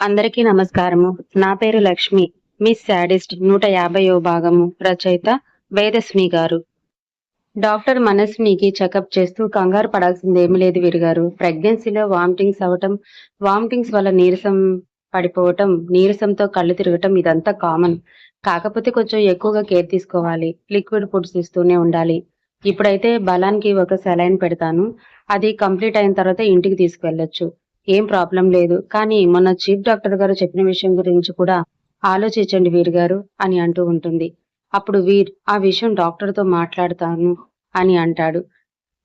అందరికీ నమస్కారము. నా పేరు లక్ష్మి. మిస్ శాడిస్ట్ 150వ భాగము రచయిత వేదస్మి గారు. డాక్టర్ మనస్వినికి చెకప్ చేస్తూ కంగారు పడాల్సిందేమీ లేదు వీరుగారు. ప్రెగ్నెన్సీలో వామిటింగ్స్ వల్ల నీరసం పడిపోవటం, నీరసంతో కళ్ళు తిరగటం ఇదంతా కామన్. కాకపోతే కొంచెం ఎక్కువగా కేర్ తీసుకోవాలి. లిక్విడ్ ఫుడ్స్ ఇస్తూనే ఉండాలి. ఇప్పుడైతే బలానికి ఒక సెలైన్ పెడతాను. అది కంప్లీట్ అయిన తర్వాత ఇంటికి తీసుకువెళ్ళొచ్చు. ఏం ప్రాబ్లం లేదు. కానీ మొన్న చీఫ్ డాక్టర్ గారు చెప్పిన విషయం గురించి కూడా ఆలోచించండి వీరుగారు అని అంటూ ఉంటుంది. అప్పుడు ఆ విషయం డాక్టర్‌తో మాట్లాడతాను అని అంటాడు.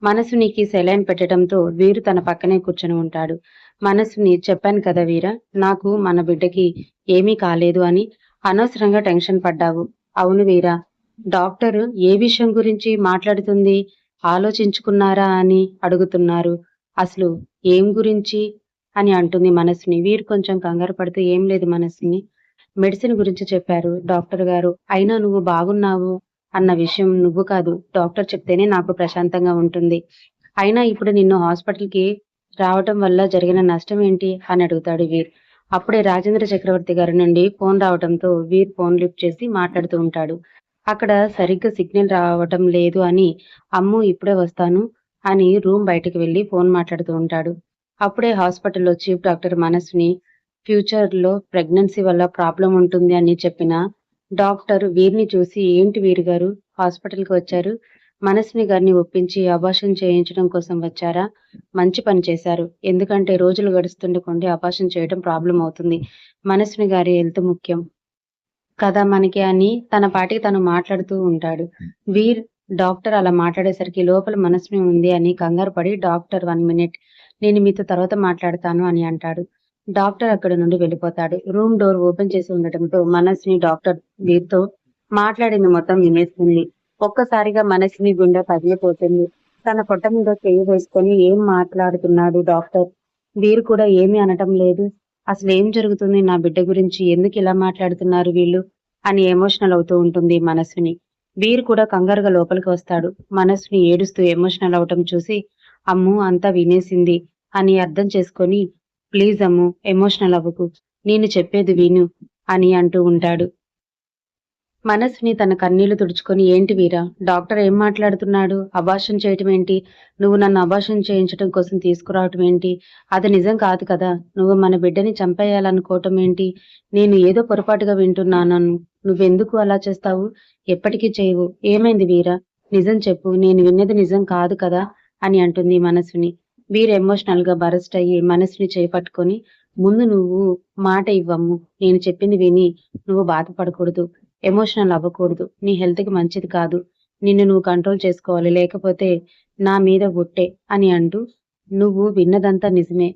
మనసునికి సెలైన్ పెట్టడంతో వీరు తన పక్కనే కూర్చొని ఉంటాడు. మనసుని చెప్పాను కదా వీరా! నాకు మన బిడ్డకి ఏమీ కాలేదు అని. అనవసరంగా టెన్షన్ పడ్డావు. అవును వీరా! డాక్టరు ఏ విషయం గురించి మాట్లాడుతుంది? ఆలోచించుకున్నారా అని అడుగుతున్నారు. అసలు ఏం గురించి? అని అంటుంది మనస్విని. వీరు కొంచెం కంగారు పడుతూ ఏం లేదు మనస్విని. మెడిసిన్ గురించి చెప్పారు డాక్టర్ గారు. అయినా నువ్వు బాగున్నావు అన్న విషయం నువ్వు కాదు, డాక్టర్ చెప్తేనే నాకు ప్రశాంతంగా ఉంటుంది. అయినా ఇప్పుడు నిన్ను హాస్పిటల్‌కి రావటం వల్ల జరిగిన నష్టం ఏంటి? అని అడుగుతాడు వీర్. అప్పుడే రాజేంద్ర చక్రవర్తి గారి నుండి ఫోన్ రావటంతో వీర్ ఫోన్ లిఫ్ట్ చేసి మాట్లాడుతూ ఉంటాడు. అక్కడ సరిగ్గా సిగ్నల్ రావటం లేదు అని, అమ్ము ఇప్పుడే వస్తాను అని రూమ్ బయటకి వెళ్లి ఫోన్ మాట్లాడుతూ ఉంటాడు. అప్పుడే హాస్పిటల్‌లో చీఫ్ డాక్టర్ మనస్విని ఫ్యూచర్‌లో ప్రెగ్నెన్సీ వల్ల ప్రాబ్లమ్ ఉంటుంది అని చెప్పిన డాక్టర్ వీరిని చూసి, "ఏంటి వీరు గారు హాస్పిటల్‌కి వచ్చారు? మనస్విని గారిని ఒప్పించి అబార్షన్ చేయించడం కోసం వచ్చారా? మంచి పని చేశారు. ఎందుకంటే రోజులు గడుస్తుండే కొద్దీ అబార్షన్ చేయడం ప్రాబ్లమ్ అవుతుంది. మనస్విని గారి హెల్త్ ముఖ్యం కదా మనకి" అని తన పాటికి తను మాట్లాడుతూ ఉంటాడు. వీర్ డాక్టర్ అలా మాట్లాడేసరికి లోపల మనస్విని ఉంది అని కంగారు పడి, "డాక్టర్ 1 మినిట్. నేను మీతో తర్వాత మాట్లాడతాను" అని అంటాడు. డాక్టర్ అక్కడి నుండి వెళ్ళిపోతాడు. రూమ్ డోర్ ఓపెన్ చేసి ఉండటంతో మనస్విని డాక్టర్ వీరితో మాట్లాడింది మొత్తం వినేస్తుంది. ఒక్కసారిగా మనస్విని గుండె పగిలిపోతుంది. తన పొట్ట మీద చెయ్యి వేసుకొని ఏం మాట్లాడుతున్నాడు డాక్టర్? వీరు కూడా ఏమీ అనటం లేదు. అసలేం జరుగుతుంది నా బిడ్డ గురించి? ఎందుకిలా మాట్లాడుతున్నారు వీళ్ళు? అని ఎమోషనల్ అవుతూ ఉంటుంది మనస్విని. వీరు కూడా కంగారుగా లోపలికి వస్తాడు. మనస్విని ఏడుస్తూ ఎమోషనల్ అవ్వటం చూసి, అమ్ము అంతా వినేసింది అని అర్థం చేసుకొని, ప్లీజ్ అమ్ము ఎమోషనల్ అవ్వకు. నేను చెప్పేది విను అని అంటూ ఉంటాడు. మనస్విని తన కన్నీళ్లు తుడుచుకొని, ఏంటి వీరా! డాక్టర్ ఏం మాట్లాడుతున్నాడు? అబార్షన్ చేయటం ఏంటి? నువ్వు నన్ను అబార్షన్ చేయించడం కోసం తీసుకురావటం ఏంటి? అది నిజం కాదు కదా! నువ్వు మన బిడ్డని చంపేయాలనుకోవటం ఏంటి? నేను ఏదో పొరపాటుగా వింటున్నాను. నువ్వెందుకు అలా చేస్తావు? ఎప్పటికీ చేయవు. ఏమైంది వీరా! నిజం చెప్పు. నేను విన్నది నిజం కాదు కదా! అని అంటుంది మనస్విని. వీరు ఎమోషనల్‌గా బరస్ట్ అయ్యి మనస్విని చేయి పట్టుకొని, ముందు నువ్వు మాట ఇవ్వమ్ము. నేను చెప్పింది విని నువ్వు బాధపడకూడదు. ఎమోషనల్ అవ్వకూడదు. నీ హెల్త్‌కి మంచిది కాదు. నిన్ను నువ్వు కంట్రోల్ చేసుకోవాలి. లేకపోతే నా మీద ఒట్టే అని అంటూ, నువ్వు విన్నదంతా నిజమే.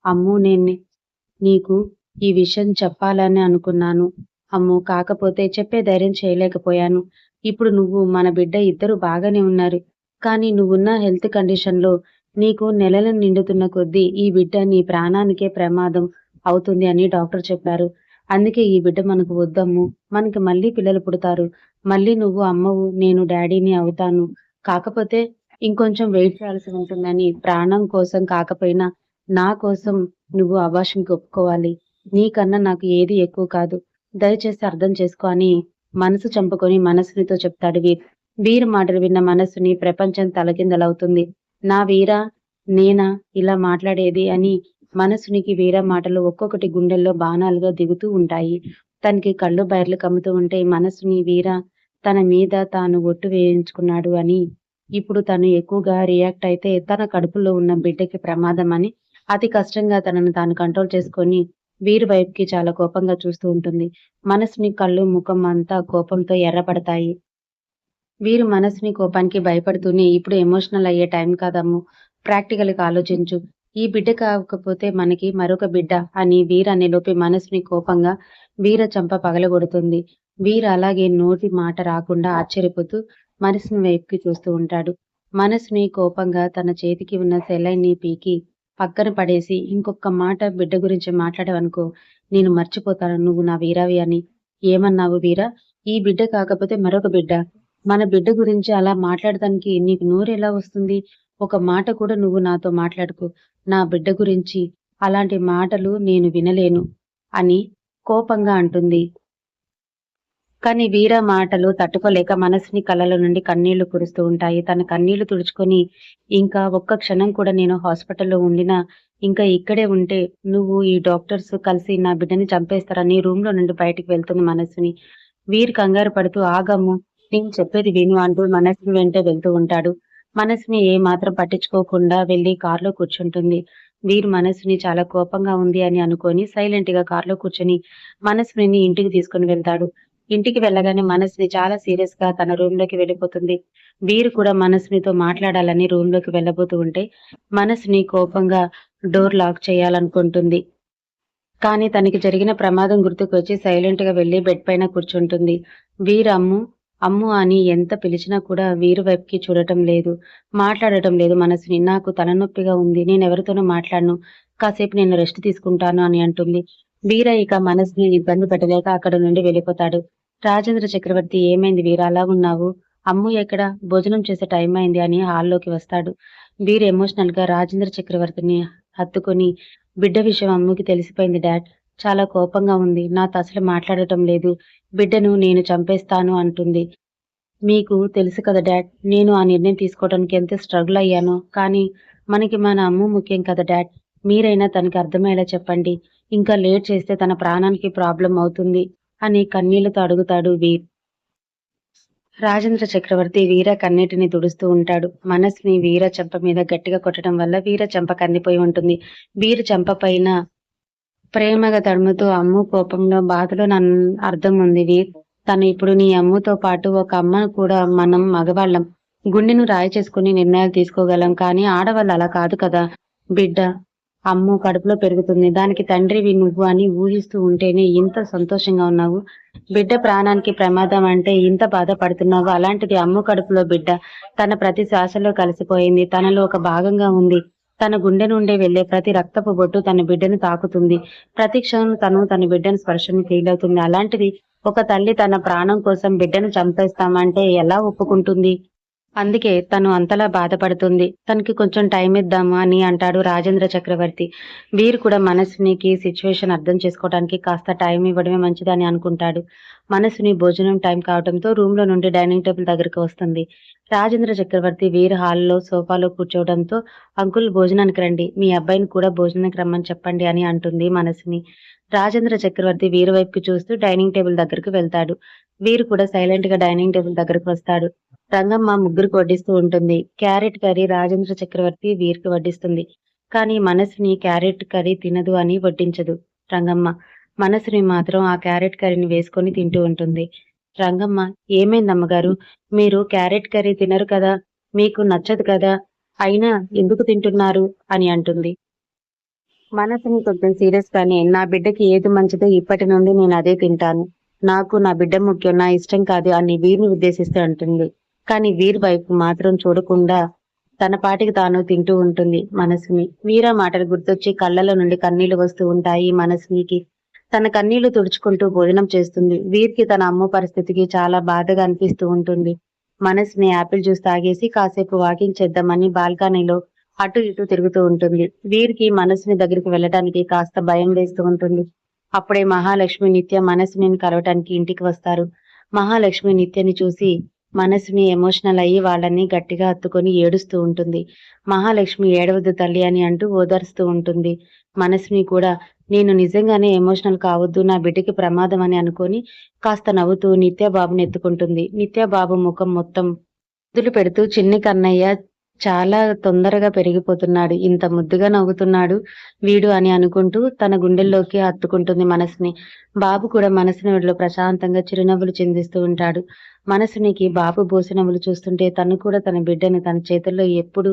అమ్ము నీకు ఈ విషయం చెప్పాలని అనుకున్నాను. అమ్ము కాకపోతే చెప్పే ధైర్యం చేయలేకపోయాను. ఇప్పుడు నువ్వు మన బిడ్డ ఇద్దరు బాగానే ఉన్నారు. కానీ నువ్వున్న హెల్త్ కండిషన్‌లో నీకు నెలలు నిండుతున్న కొద్దీ ఈ బిడ్డ నీ ప్రాణానికే ప్రమాదం అవుతుంది అని డాక్టర్ చెప్పారు. అందుకే ఈ బిడ్డ మనకు వద్దమ్ము. మనకి మళ్ళీ పిల్లలు పుడతారు. మళ్ళీ నువ్వు అమ్మవు, నేను డ్యాడీని అవుతాను. కాకపోతే ఇంకొంచెం వెయిట్ చేయాల్సి ఉంటుందని ప్రాణం కోసం కాకపోయినా నా కోసం నువ్వు అబార్షన్‌కి ఒప్పుకోవాలి. నీకన్నా నాకు ఏది ఎక్కువ కాదు. దయచేసి అర్థం చేసుకో అని మనసు చంపుకొని మనస్వినితో చెప్తాడు వీర్. వీర్ మాటలు విన్న మనస్విని ప్రపంచం తలకిందలవుతుంది. నా వీరా! నేనా ఇలా మాట్లాడేది అని మనస్వినికి వీర మాటలు ఒక్కొక్కటి గుండెల్లో బాణాలుగా దిగుతూ ఉంటాయి. తనకి కళ్ళు బైర్లు కమ్ముతూ ఉంటే మనస్విని వీర తన మీద తాను ఒట్టు వేయించుకున్నాడు అని, ఇప్పుడు తను ఎక్కువగా రియాక్ట్ అయితే తన కడుపులో ఉన్న బిడ్డకి ప్రమాదం అని అతి కష్టంగా తనను తాను కంట్రోల్ చేసుకొని వీరి వైపుకి చాలా కోపంగా చూస్తూ ఉంటుంది. మనస్విని కళ్ళు, ముఖం అంతా కోపంతో ఎర్రపడతాయి. వీరు మనసుని కోపానికి భయపడుతూనే, ఇప్పుడు ఎమోషనల్ అయ్యే టైం కాదమ్ము. ప్రాక్టికల్‌గా ఆలోచించు. ఈ బిడ్డ కాకపోతే మనకి మరొక బిడ్డ అని వీర్ అనేలోపే మనసుని కోపంగా వీర చెంప పగలగొడుతుంది. వీర్ అలాగే నోటి మాట రాకుండా ఆశ్చర్యపోతూ మనసుని వైపుకి చూస్తూ ఉంటాడు. మనసుని కోపంగా తన చేతికి ఉన్న సెలైన్‌ని పీకి పక్కన పడేసి, ఇంకొక్క మాట బిడ్డ గురించి మాట్లాడావనుకో నేను మర్చిపోతాను నువ్వు నా వీరావి అని. ఏమన్నావు వీరా? ఈ బిడ్డ కాకపోతే మరొక బిడ్డ. మన బిడ్డ గురించి అలా మాట్లాడటానికి నీకు నోరెలా వస్తుంది? ఒక మాట కూడా నువ్వు నాతో మాట్లాడకు. నా బిడ్డ గురించి అలాంటి మాటలు నేను వినలేను. అని కోపంగా అంటుంది. కానీ వీర మాటలు తట్టుకోలేక మనసుని కళ్ళలో నుండి కన్నీళ్లు కురుస్తూ ఉంటాయి. తన కన్నీళ్లు తుడుచుకొని, ఇంకా ఒక్క క్షణం కూడా నేను హాస్పిటల్‌లో ఉండినా, ఇంకా ఇక్కడే ఉంటే నువ్వు ఈ డాక్టర్స్ కలిసి నా బిడ్డని చంపేస్తారని రూమ్‌లో నుండి బయటికి వెళ్తుంది మనస్విని. వీరు కంగారు పడుతూ ఆగమ్ము, నేను చెప్పేది విను అంటూ మనస్విని వెంటే వెళ్తూ ఉంటాడు. మనస్విని ఏమాత్రం పట్టించుకోకుండా వెళ్లి కార్‌లో కూర్చుంటుంది. వీరు మనస్విని చాలా కోపంగా ఉంది అని అనుకోని సైలెంట్‌గా కార్‌లో కూర్చొని మనస్వినిని ఇంటికి తీసుకొని వెళ్తాడు. ఇంటికి వెళ్ళగానే మనస్విని చాలా సీరియస్‌గా తన రూమ్‌లోకి వెళ్ళిపోతుంది. వీరు కూడా మనస్వినితో మాట్లాడాలని రూమ్‌లోకి వెళ్ళబోతూ ఉంటే, మనస్విని కోపంగా డోర్ లాక్ చేయాలనుకుంటుంది. కానీ తనకి జరిగిన ప్రమాదం గుర్తుకొచ్చి సైలెంట్‌గా వెళ్లి బెడ్ పైన కూర్చుంటుంది. వీరు అమ్ము, అమ్ము అని ఎంత పిలిచినా కూడా వీరు వైపుకి చూడటం లేదు. మాట్లాడటం లేదు మనస్విని. నాకు తలనొప్పిగా ఉంది. నేనెవరితోనూ మాట్లాడను. కాసేపు నేను రెస్ట్ తీసుకుంటాను అని అంటుంది. వీర ఇక మనస్సుని ఇబ్బంది పెట్టలేక అక్కడి నుండి వెళ్ళిపోతాడు. రాజేంద్ర చక్రవర్తి ఏమైంది వీర అలా ఉన్నావు? అమ్ము ఎక్కడ? భోజనం చేసే టైం అయింది అని హాల్లోకి వస్తాడు. వీరు ఎమోషనల్ గా రాజేంద్ర చక్రవర్తిని హత్తుకొని బిడ్డ విషయం అమ్ముకి తెలిసిపోయింది డాడ్. చాలా కోపంగా ఉంది. నాతో అసలు మాట్లాడటం లేదు. బిడ్డను నేను చంపేస్తాను అంటుంది. మీకు తెలుసు కదా డాడ్! నేను ఆ నిర్ణయం తీసుకోవడానికి ఎంత స్ట్రగుల్ అయ్యానో. కానీ మనకి మన అమ్ము ముఖ్యం కదా డాడ్! మీరైనా తనకి అర్థమయ్యేలా చెప్పండి. ఇంకా లేట్ చేస్తే తన ప్రాణానికి ప్రాబ్లమ్ అవుతుంది అని కన్నీళ్లతో అడుగుతాడు వీర్. రాజేంద్ర చక్రవర్తి వీర కన్నీటిని తుడుస్తూ ఉంటాడు. మనస్సుని వీర చెంప మీద గట్టిగా కొట్టడం వల్ల వీర చెంప కందిపోయి ఉంటుంది. వీర చెంప పైన ప్రేమగా తడుముతూ అమ్ము కోపంలో, బాధలో అర్థం ఉంది వీర్. తను ఇప్పుడు నీ అమ్ముతో పాటు ఒక అమ్మ కూడా మనం మగవాళ్ళం. గుండెను రాయి చేసుకుని నిర్ణయాలు తీసుకోగలం. కానీ ఆడవాళ్ళు అలా కాదు కదా! బిడ్డ అమ్ము కడుపులో పెరుగుతుంది. దానికి తండ్రివి నువ్వు అని ఊహిస్తూ ఉంటేనే ఇంత సంతోషంగా ఉన్నావు. బిడ్డ ప్రాణానికి ప్రమాదం అంటే ఇంత బాధపడుతున్నావు. అలాంటిది అమ్ము కడుపులో బిడ్డ తన ప్రతి శ్వాసలో కలిసిపోయింది. తనలో ఒక భాగంగా ఉంది. తన గుండె నుండి వెళ్ళే ప్రతి రక్తపు బొట్టు తన బిడ్డను తాకుతుంది. ప్రతి క్షణం తను తన బిడ్డని స్పర్శను ఫీలవుతుంది. అలాంటిది ఒక తల్లి తన ప్రాణం కోసం బిడ్డను చంపేస్తామంటే ఎలా ఒప్పుకుంటుంది? అందుకే తను అంతలా బాధపడుతుంది. తనకి కొంచెం టైం ఇద్దాము అని అంటాడు రాజేంద్ర చక్రవర్తి. వీరు కూడా మనస్వినికి సిట్యుయేషన్ అర్థం చేసుకోవడానికి కాస్త టైం ఇవ్వడమే మంచిదని అనుకుంటాడు. మనస్విని భోజనం టైం కావడంతో రూమ్‌లో నుండి డైనింగ్ టేబుల్ దగ్గరికి వస్తుంది. రాజేంద్ర చక్రవర్తి వీరు హాల్‌లో సోఫాలో కూర్చోవడంతో అంకుల్ భోజనానికి రండి. మీ అబ్బాయిని కూడా భోజనానికి రమ్మని చెప్పండి అని అంటుంది మనస్విని. రాజేంద్ర చక్రవర్తి వీరి వైపుకి చూస్తూ డైనింగ్ టేబుల్ దగ్గరకు వెళ్తాడు. వీరు కూడా సైలెంట్‌గా డైనింగ్ టేబుల్ దగ్గరకు వస్తాడు. రంగమ్మ ముగ్గురికి వడ్డిస్తూ ఉంటుంది. క్యారెట్ కర్రీ రాజేంద్ర చక్రవర్తి వీరికి వడ్డిస్తుంది. కానీ మనస్విని క్యారెట్ కర్రీ తినదు అని వడ్డించదు రంగమ్మ. మనస్విని మాత్రం ఆ క్యారెట్ కర్రీని వేసుకొని తింటూ ఉంటుంది. రంగమ్మ ఏమైందమ్మగారు? మీరు క్యారెట్ కర్రీ తినరు కదా! మీకు నచ్చదు కదా! అయినా ఎందుకు తింటున్నారు? అని అంటుంది. మనసుని కొంచెం సీరియస్ గానే నా బిడ్డకి ఏది మంచిదో ఇప్పటి నుండి నేను అదే తింటాను. నాకు నా బిడ్డ ముఖ్యం. నా ఇష్టం కాదు అని వీరిని ఉద్దేశిస్తూ అంటుంది. కానీ వీరి వైపు మాత్రం చూడకుండా తన పాటికి తాను తింటూ ఉంటుంది మనసుని. వీర మాటలు గుర్తొచ్చి కళ్ళలో నుండి కన్నీళ్లు వస్తూ ఉంటాయి మనసునికి. తన కన్నీళ్లు తుడుచుకుంటూ భోజనం చేస్తుంది. వీరికి తన అమ్మ పరిస్థితికి చాలా బాధగా అనిపిస్తూ ఉంటుంది. మనసుని యాపిల్ జ్యూస్ తాగేసి కాసేపు వాకింగ్ చేద్దామని బాల్కనీలో అటు ఇటు తిరుగుతూ ఉంటుంది. వీరికి మనసుని దగ్గరికి వెళ్ళటానికి కాస్త భయం వేస్తూ ఉంటుంది. అప్పుడే మహాలక్ష్మి, నిత్య మనసుని కలవటానికి ఇంటికి వస్తారు. మహాలక్ష్మి నిత్యని చూసి మనసుని ఎమోషనల్ అయ్యి వాళ్ళని గట్టిగా హత్తుకొని ఏడుస్తూ ఉంటుంది. మహాలక్ష్మి ఏడవద్దు తల్లి అని అంటూ ఓదారుస్తూ ఉంటుంది. మనసుని కూడా నేను నిజంగానే ఎమోషనల్ కావద్దు, నా బిడ్డకి ప్రమాదం అని అనుకొని కాస్త నవ్వుతూ నిత్య బాబుని ఎత్తుకుంటుంది. నిత్య బాబు ముఖం మొత్తం ముద్దులు పెడుతూ చిన్ని కన్నయ్య చాలా తొందరగా పెరిగిపోతున్నాడు. ఇంత ముద్దుగా నవ్వుతున్నాడు వీడు అని అనుకుంటూ తన గుండెల్లోకి హత్తుకుంటుంది మనసుని. బాబు కూడా మనసుని ఒడిలో ప్రశాంతంగా చిరునవ్వులు చిందిస్తూ ఉంటాడు. మనసునికి బాబు బోసినవ్వులు చూస్తుంటే తను కూడా తన బిడ్డని తన చేతుల్లో ఎప్పుడు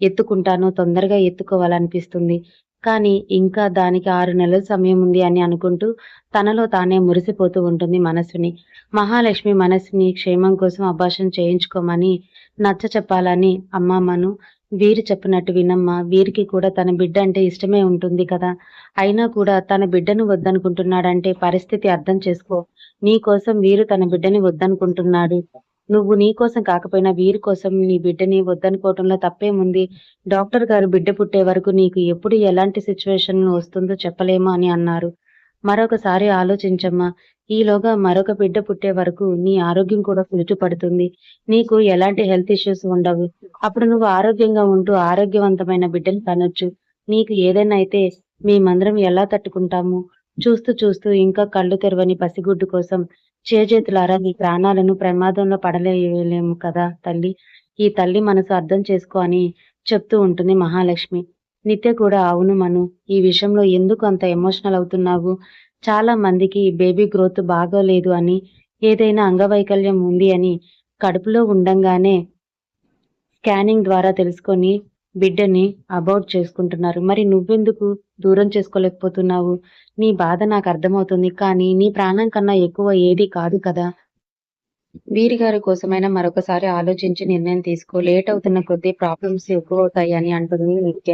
ఎత్తుకుంటానో తొందరగా ఎత్తుకోవాలనిపిస్తుంది. కానీ ఇంకా దానికి 6 నెలల సమయం ఉంది అని అనుకుంటూ తనలో తానే మురిసిపోతూ ఉంటుంది మనస్విని. మహాలక్ష్మి మనస్విని క్షేమం కోసం అబార్షన్ చేయించుకోమని నచ్చచెప్పాలని అమ్మమ్మను వీరు చెప్పినట్టు వినమ్మా. వీరికి కూడా తన బిడ్డ అంటే ఇష్టమే ఉంటుంది కదా! అయినా కూడా తన బిడ్డను వద్దనుకుంటున్నాడంటే పరిస్థితి అర్థం చేసుకో. నీ కోసం వీరు తన బిడ్డని వద్దనుకుంటున్నాడు. నువ్వు నీ కోసం కాకపోయినా వీరి కోసం నీ బిడ్డని వద్దనుకోవటంలో తప్పేముంది? డాక్టర్ గారు బిడ్డ పుట్టే వరకు నీకు ఎప్పుడు ఎలాంటి సిట్యుయేషన్ వస్తుందో చెప్పలేము అని అన్నారు. మరొకసారి ఆలోచించమ్మా. ఈలోగా మరొక బిడ్డ పుట్టే వరకు నీ ఆరోగ్యం కూడా కుదుటపడుతుంది. నీకు ఎలాంటి హెల్త్ ఇష్యూస్ ఉండవు. అప్పుడు నువ్వు ఆరోగ్యంగా ఉంటూ ఆరోగ్యవంతమైన బిడ్డని కనొచ్చు. నీకు ఏదైనా అయితే మేమందరం ఎలా తట్టుకుంటాము? చూస్తూ చూస్తూ ఇంకా కళ్ళు తెరవని పసిగుడ్డు కోసం చేజేతులారా నీ ప్రాణాలను ప్రమాదంలో పడలేయలేము కదా తల్లి. ఈ తల్లి మనసు అర్థం చేసుకో అని చెప్తూ ఉంటుంది మహాలక్ష్మి. నిత్య కూడా అవును మను, ఈ విషయంలో ఎందుకు అంత ఎమోషనల్ అవుతున్నావు? చాలా మందికి బేబీ గ్రోత్ బాగోలేదు అని, ఏదైనా అంగవైకల్యం ఉంది అని కడుపులో ఉండంగానే స్కానింగ్ ద్వారా తెలుసుకొని బిడ్డని అబార్ట్ చేసుకుంటున్నారు. మరి నువ్వెందుకు దూరం చేసుకోలేకపోతున్నావు? నీ బాధ నాకు అర్థమవుతుంది. కానీ నీ ప్రాణం కన్నా ఎక్కువ ఏదీ కాదు కదా! వీరిగారి కోసమైనా మరొకసారి ఆలోచించి నిర్ణయం తీసుకో. లేట్ అవుతున్న కొద్దీ ప్రాబ్లమ్స్ ఎక్కువవుతాయి అని అంటుంది నిత్య.